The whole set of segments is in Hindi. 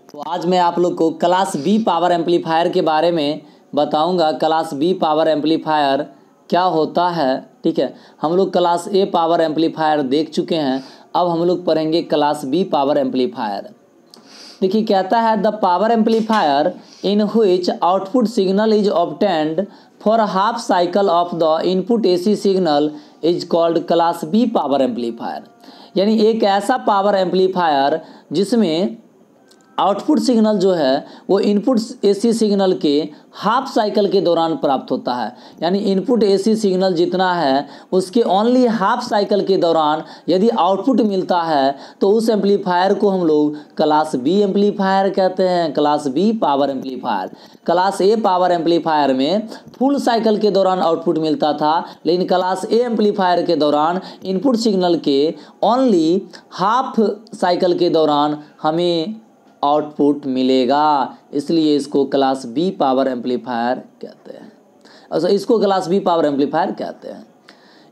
तो आज मैं आप लोग को क्लास बी पावर एम्पलीफायर के बारे में बताऊंगा। क्लास बी पावर एम्पलीफायर क्या होता है, ठीक है। हम लोग क्लास ए पावर एम्पलीफायर देख चुके हैं, अब हम लोग पढ़ेंगे क्लास बी पावर एम्पलीफायर। देखिए कहता है the power amplifier in which output signal is obtained for half cycle of the input AC signal is called class B power amplifier. यानी एक ऐसा पावर एम्पलीफायर जिसमें आउटपुट सिग्नल जो है वो इनपुट एसी सिग्नल के हाफ साइकिल के दौरान प्राप्त होता है। यानी इनपुट एसी सिग्नल जितना है उसके ओनली हाफ साइकिल के दौरान यदि आउटपुट मिलता है तो उस एम्पलीफायर को हम लोग क्लास बी एम्पलीफायर कहते हैं, class B power amplifier. Class A power amplifier में फुल साइकिल के दौरान आउटपुट मिलता था, लेकिन क्लास ए एम्पलीफायर के दौरान इनपुट सिग्नल के ओनली हाफ साइकिल के दौरान हमें आउटपुट मिलेगा, इसलिए इसको क्लास बी पावर एम्पलीफायर कहते हैं। अच्छा, इसको क्लास बी पावर एम्पलीफायर कहते हैं।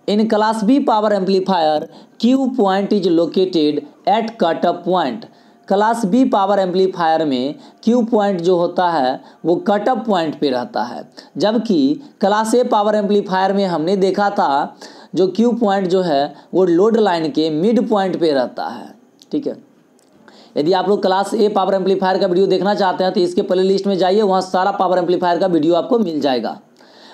In class B power amplifier Q point is located at cut off point. Class B power amplifier में क्यू पॉइंट जो होता है वो कट ऑफ पॉइंट पे रहता है, जबकि क्लास ए पावर एम्पलीफायर में हमने देखा था जो क्यू पॉइंट जो है वो लोड लाइन के मिड पॉइंट पे रहता है, ठीक है। यदि आप लोग क्लास ए पावर एम्पलीफायर का वीडियो देखना चाहते हैं तो इसके प्ले लिस्ट में जाइए, वहाँ सारा पावर एम्पलीफायर का वीडियो आपको मिल जाएगा।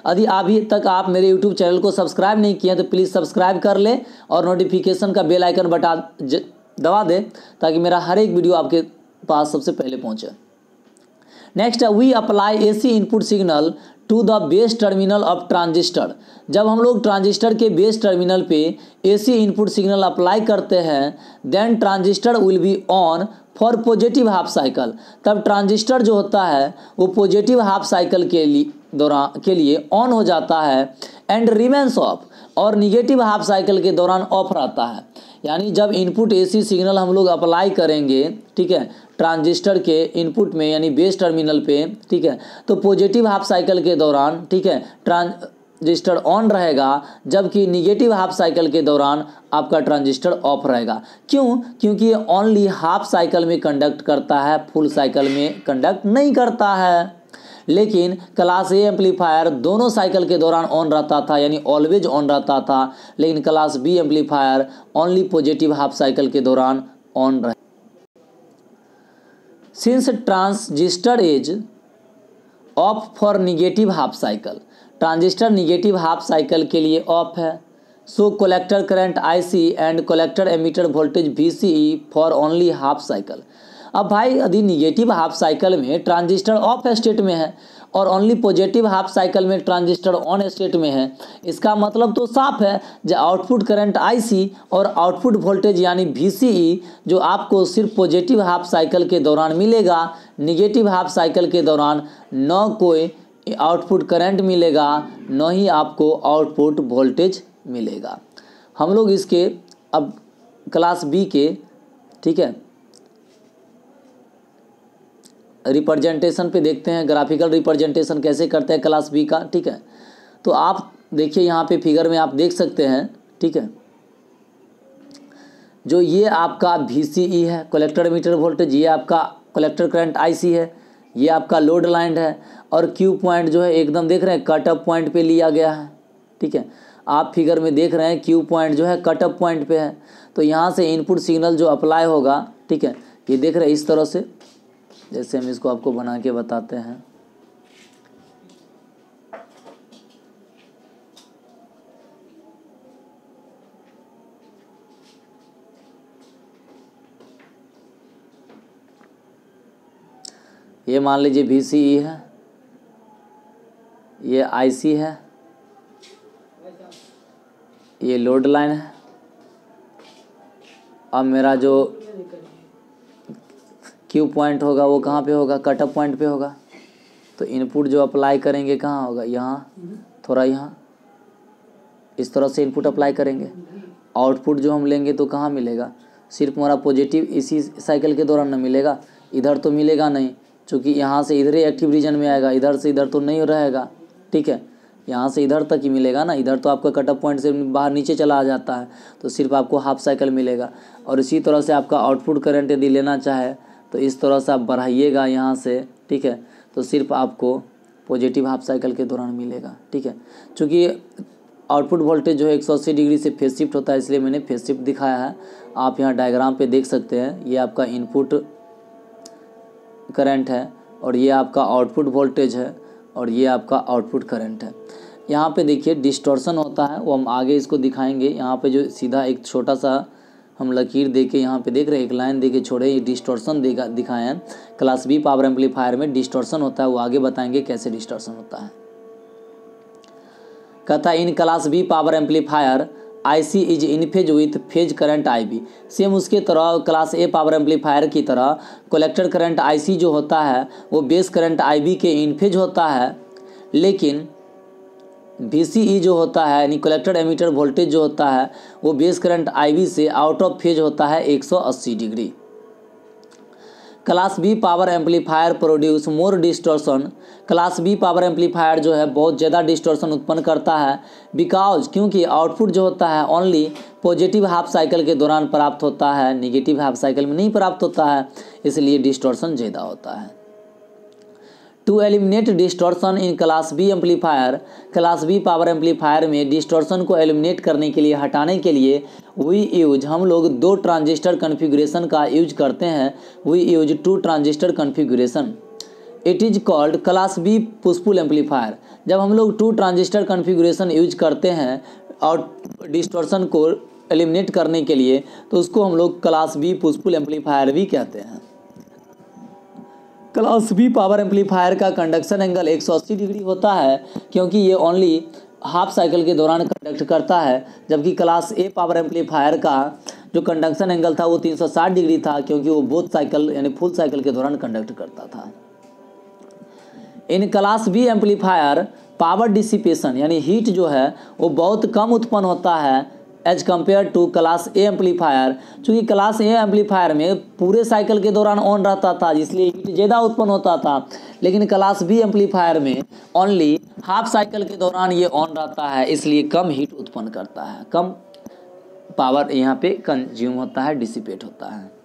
यदि अभी तक आप मेरे यूट्यूब चैनल को सब्सक्राइब नहीं किए हैं तो प्लीज़ सब्सक्राइब कर ले और नोटिफिकेशन का बेल आइकन दबा दे ताकि मेरा हर एक वीडियो आपके पास सबसे पहले पहुँचे। नेक्स्ट है we apply AC input signal to the base terminal of transistor. जब हम लोग ट्रांजिस्टर के बेस टर्मिनल पे एसी इनपुट सिग्नल अप्लाई करते हैं then transistor will be on for positive half cycle. तब ट्रांजिस्टर जो होता है वो पॉजिटिव हाफ साइकिल के लिए ऑन हो जाता है एंड रिमेन्स ऑफ, और निगेटिव हाफ साइकिल के दौरान ऑफ रहता है। यानी जब इनपुट एसी सिग्नल हम लोग अप्लाई करेंगे, ठीक है, ट्रांजिस्टर के इनपुट में यानी बेस टर्मिनल पे, ठीक है, तो पॉजिटिव हाफ साइकिल के दौरान, ठीक है, ट्रांजिस्टर ऑन रहेगा, जबकि निगेटिव हाफ साइकिल के दौरान आपका ट्रांजिस्टर ऑफ रहेगा। क्यों? क्योंकि ये ओनली हाफ साइकिल में कंडक्ट करता है, फुल साइकिल में कंडक्ट नहीं करता है। लेकिन क्लास ए एम्पलीफायर दोनों साइकिल के दौरान ऑन रहता था, यानी ऑलवेज ऑन रहता था, लेकिन class B amplifier only positive half cycle के दौरान ऑन रहे। Since transistor is off for negative half cycle, transistor negative half cycle के लिए ऑफ है, so collector current IC and collector emitter voltage VCE for only half cycle. अब भाई यदि निगेटिव हाफ साइकिल में ट्रांजिस्टर ऑफ स्टेट में है और ओनली पॉजिटिव हाफ साइकिल में ट्रांजिस्टर ऑन स्टेट में है, इसका मतलब तो साफ है जो आउटपुट करंट आईसी और आउटपुट वोल्टेज यानी वीसीई जो आपको सिर्फ पॉजिटिव हाफ साइकिल के दौरान मिलेगा, निगेटिव हाफ साइकिल के दौरान न कोई आउटपुट करंट मिलेगा, न ही आपको आउटपुट वोल्टेज मिलेगा। हम लोग इसके अब क्लास बी के, ठीक है, रिप्रेजेंटेशन पे देखते हैं, ग्राफिकल रिप्रेजेंटेशन कैसे करते हैं क्लास बी का, ठीक है। तो आप देखिए यहाँ पे फिगर में आप देख सकते हैं, ठीक है, जो ये आपका VCE है कलेक्टर एमीटर वोल्टेज, ये आपका कलेक्टर करंट IC है, ये आपका लोड लाइन है, और क्यू पॉइंट जो है एकदम देख रहे हैं कट ऑफ पॉइंट पे लिया गया है, ठीक है। आप फिगर में देख रहे हैं क्यू पॉइंट जो है कट ऑफ पॉइंट पे है, तो यहाँ से इनपुट सिग्नल जो अप्लाई होगा, ठीक है, ये देख रहे हैं इस तरह से, जैसे हम इसको आपको बना के बताते हैं। ये मान लीजिए VCE है, ये IC है, ये लोड लाइन है। अब मेरा जो क्यू पॉइंट होगा वो कहाँ पे होगा, कट ऑफ पॉइंट पे होगा, तो इनपुट जो अप्लाई करेंगे कहाँ होगा, यहाँ थोड़ा, यहाँ इस तरह से इनपुट अप्लाई करेंगे। आउटपुट जो हम लेंगे तो कहाँ मिलेगा, सिर्फ हमारा पॉजिटिव इसी साइकिल के दौरान न मिलेगा, इधर तो मिलेगा नहीं, क्योंकि यहाँ से इधर ही एक्टिव रीजन में आएगा, इधर से इधर तो नहीं रहेगा, ठीक है, यहाँ से इधर तक ही मिलेगा ना, इधर तो आपका कट ऑफ पॉइंट से बाहर नीचे चला आ जाता है, तो सिर्फ आपको हाफ साइकिल मिलेगा। और इसी तरह से आपका आउटपुट करंट यदि लेना चाहे तो इस तरह से आप बढ़ाइएगा यहाँ से, ठीक है, तो सिर्फ आपको पॉजिटिव हाफ साइकिल के दौरान मिलेगा, ठीक है। चूँकि आउटपुट वोल्टेज जो है 180 डिग्री से फेज शिफ्ट होता है, इसलिए मैंने फेज शिफ्ट दिखाया है। आप यहाँ डायग्राम पे देख सकते हैं, ये आपका इनपुट करंट है और ये आपका आउटपुट वोल्टेज है और ये आपका आउटपुट करंट है। यहाँ पे देखिए डिस्टॉर्शन होता है, वो हम आगे इसको दिखाएंगे। यहाँ पे जो सीधा एक छोटा सा हम लकीर दे के यहाँ पे देख रहे हैं, एक लाइन दे के छोड़े, ये डिस्टॉर्शन दिखाए हैं। क्लास बी पावर एम्पलीफायर में डिस्टॉर्शन होता है, वो आगे बताएंगे कैसे डिस्टॉर्शन होता है। कहता है in class B power amplifier IC is in phase with phase current IB। Same उसके तरह क्लास ए पावर एम्पलीफायर की तरह कलेक्टर करंट IC जो होता है वो बेस करंट IB के इन फेज होता है, लेकिन VCE जो होता है यानी कलेक्टर एमीटर वोल्टेज जो होता है वो बेस करंट IB से आउट ऑफ फेज होता है 180 degree. Class B power amplifier produce more distortion. Class B power amplifier जो है बहुत ज़्यादा डिस्टॉर्शन उत्पन्न करता है, बिकॉज क्योंकि आउटपुट जो होता है ओनली पॉजिटिव हाफ साइकिल के दौरान प्राप्त होता है, नेगेटिव हाफ साइकिल में नहीं प्राप्त होता है, इसलिए डिस्टॉर्शन ज़्यादा होता है। To eliminate distortion in class B amplifier, class B power amplifier में डिस्टॉर्शन को एलिमिनेट करने के लिए, हटाने के लिए हम लोग 2 ट्रांजिस्टर कन्फिगुरेशन का यूज करते हैं। We use 2 transistor configuration. It is called class B push pull amplifier. जब हम लोग 2 ट्रांजिस्टर कन्फिगुरेशन यूज करते हैं और डिस्टॉर्शन को एलिमिनेट करने के लिए, तो उसको हम लोग class B push pull amplifier भी कहते हैं। क्लास बी पावर एम्पलीफायर का कंडक्शन एंगल 180 डिग्री होता है, क्योंकि ये ओनली हाफ साइकिल के दौरान कंडक्ट करता है, जबकि क्लास ए पावर एम्पलीफायर का जो कंडक्शन एंगल था वो 360 डिग्री था, क्योंकि वो बोथ साइकिल यानी फुल साइकिल के दौरान कंडक्ट करता था। In class B amplifier power dissipation यानी हीट जो है वो बहुत कम उत्पन्न होता है as compare to class A amplifier. चूँकि क्लास ए एम्पलीफायर में पूरे साइकिल के दौरान ऑन रहता था, जिसलिए हीट ज़्यादा उत्पन्न होता था, लेकिन क्लास बी एम्पलीफायर में ओनली हाफ साइकिल के दौरान ये ऑन रहता है, इसलिए कम हीट उत्पन्न करता है, कम पावर यहाँ पे कंज्यूम होता है, डिसिपेट होता है।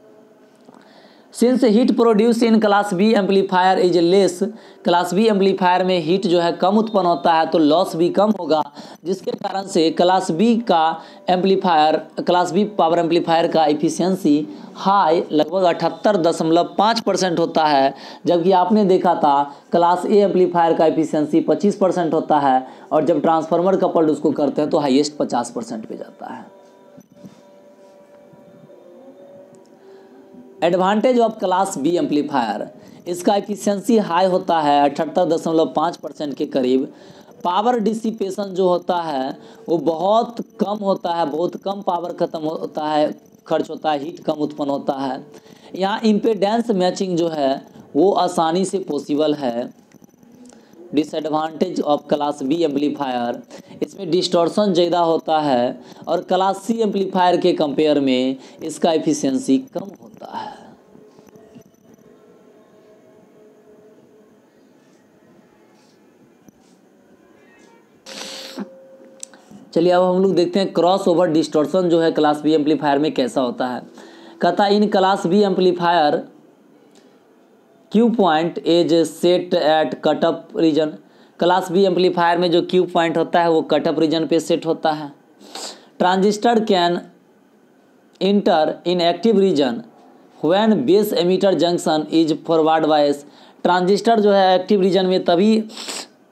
Since heat produce in class B amplifier is less, class B amplifier में हीट जो है कम उत्पन्न होता है, तो लॉस भी कम होगा, जिसके कारण से क्लास बी पावर एम्पलीफायर का एफिशिएंसी हाई लगभग 78.5% होता है, जबकि आपने देखा था क्लास ए एम्पलीफायर का एफिशिएंसी 25% होता है, और जब ट्रांसफार्मर कपल्ड उसको करते हैं तो हाईएस्ट 50% पे जाता है। Advantage of class B amplifier, इसका एफिशिएंसी हाई होता है 78.5% के करीब। पावर डिसिपेशन जो होता है वो बहुत कम होता है, बहुत कम पावर खत्म होता है, खर्च होता है, हीट कम उत्पन्न होता है। यहाँ इम्पीडेंस मैचिंग जो है वो आसानी से पॉसिबल है। Disadvantage of class B amplifier, इसमें डिस्टॉर्शन ज़्यादा होता है और क्लास सी एम्पलीफायर के कंपेयर में इसका एफिशिएंसी कम होता है। चलिए अब हम लोग देखते हैं क्रॉस ओवर डिस्टॉर्शन जो है क्लास बी एम्पलीफायर में कैसा होता है। कहता in class B amplifier Q point is set at cut off region. Class B amplifier में जो क्यू पॉइंट होता है वो कटअप रीजन पे सेट होता है। Transistor can inter in active region when base emitter junction is forward bias. Transistor जो है एक्टिव रीजन में तभी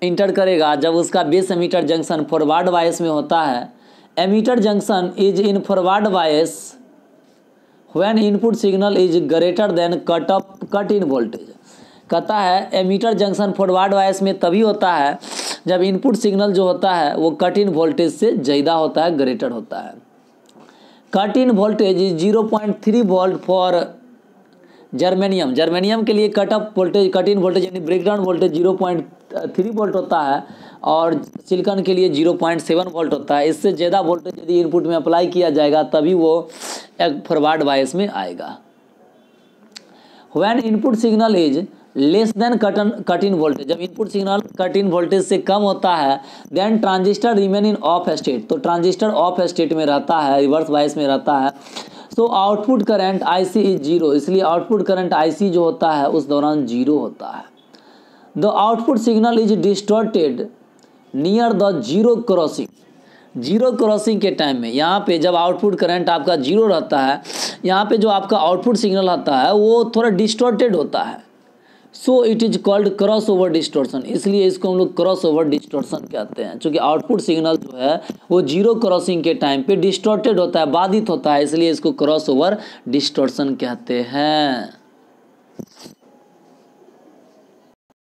इंटर करेगा जब उसका base emitter junction forward bias में होता है। Emitter junction is in forward bias when input signal is greater than cut in voltage. कहता है एमीटर जंक्शन फॉरवर्ड बायस में तभी होता है जब इनपुट सिग्नल जो होता है वो कट इन वोल्टेज से ज़्यादा होता है, ग्रेटर होता है। Cut in voltage is 0.3 volt for germanium. Germanium के लिए कट इन वोल्टेज यानी ब्रेकडाउन वोल्टेज 0.3 वोल्ट होता है और सिलिकॉन के लिए 0.7 वोल्ट होता है। इससे ज़्यादा वोल्टेज यदि इनपुट में अप्लाई किया जाएगा तभी वो एक फॉरवर्ड बायस में आएगा। When input signal is less than cut in voltage, जब input signal cut in voltage से कम होता है then transistor remain in off state, तो ट्रांजिस्टर ऑफ स्टेट में रहता है, रिवर्स बायस में रहता है। So output current IC is zero, इसलिए आउटपुट करंट IC जो होता है उस दौरान जीरो होता है। The output signal is distorted near the zero crossing, zero crossing के टाइम में, यहाँ पे जब आउटपुट करंट आपका जीरो रहता है, यहाँ पे जो आपका आउटपुट सिग्नल आता है वो थोड़ा डिस्टॉर्टेड होता है। So it is called cross over distortion, इसलिए इसको हम लोग क्रॉस ओवर डिस्टॉर्शन कहते हैं। क्योंकि आउटपुट सिग्नल जो है वो जीरो क्रॉसिंग के टाइम पे डिस्टॉर्टेड होता है, बाधित होता है, इसलिए इसको क्रॉस ओवर डिस्टॉर्शन कहते हैं।